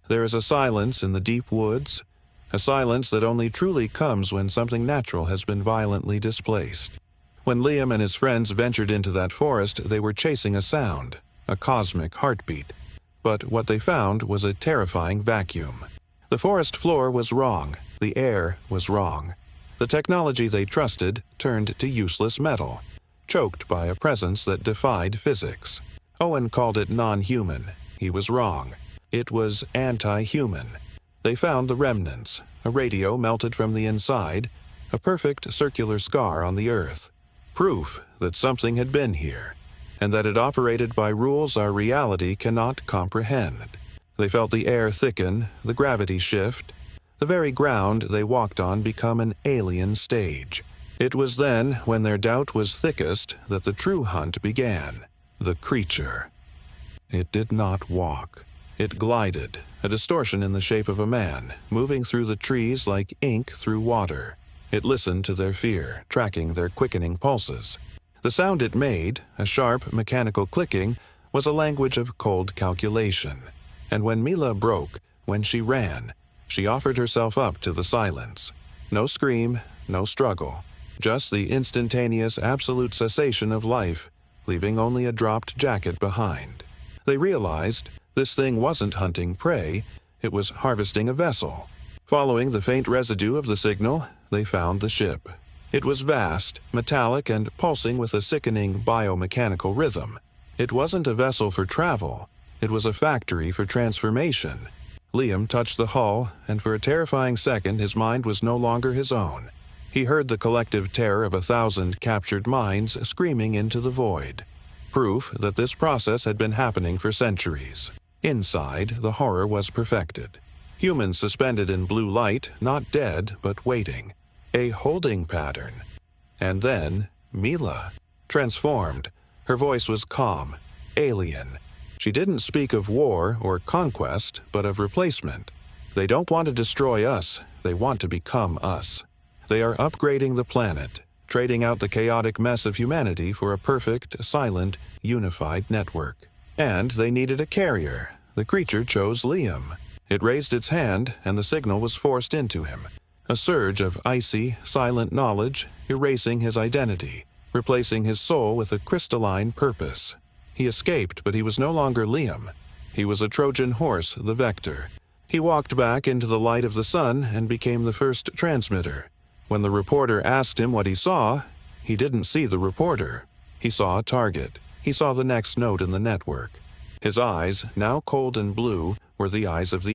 There is a silence in the deep woods, a silence that only truly comes when something natural has been violently displaced. When Liam and his friends ventured into that forest, they were chasing a sound, a cosmic heartbeat. But what they found was a terrifying vacuum. The forest floor was wrong, the air was wrong. The technology they trusted turned to useless metal, choked by a presence that defied physics. Owen called it non-human. He was wrong. It was anti-human. They found the remnants, a radio melted from the inside, a perfect circular scar on the earth. Proof that something had been here, and that it operated by rules our reality cannot comprehend. They felt the air thicken, the gravity shift, the very ground they walked on become an alien stage. It was then, when their doubt was thickest, that the true hunt began. The creature. It did not walk. It glided, a distortion in the shape of a man, moving through the trees like ink through water. It listened to their fear, tracking their quickening pulses. The sound it made, a sharp, mechanical clicking, was a language of cold calculation. And when Mila broke, when she ran, she offered herself up to the silence. No scream, no struggle, just the instantaneous absolute cessation of life, leaving only a dropped jacket behind. They realized this thing wasn't hunting prey, it was harvesting a vessel. Following the faint residue of the signal, they found the ship. It was vast, metallic, and pulsing with a sickening biomechanical rhythm. It wasn't a vessel for travel, it was a factory for transformation. Liam touched the hull, and for a terrifying second his mind was no longer his own. He heard the collective terror of 1,000 captured minds screaming into the void. Proof that this process had been happening for centuries. Inside, the horror was perfected. Humans suspended in blue light, not dead, but waiting. A holding pattern. And then, Mila. Transformed. Her voice was calm, alien. She didn't speak of war or conquest, but of replacement. They don't want to destroy us, they want to become us. They are upgrading the planet, trading out the chaotic mess of humanity for a perfect, silent, unified network. And they needed a carrier. The creature chose Liam. It raised its hand, and the signal was forced into him. A surge of icy, silent knowledge, erasing his identity, replacing his soul with a crystalline purpose. He escaped, but he was no longer Liam. He was a Trojan horse, the Vector. He walked back into the light of the sun and became the first transmitter. When the reporter asked him what he saw, he didn't see the reporter. He saw a target. He saw the next node in the network. His eyes, now cold and blue, were the eyes of the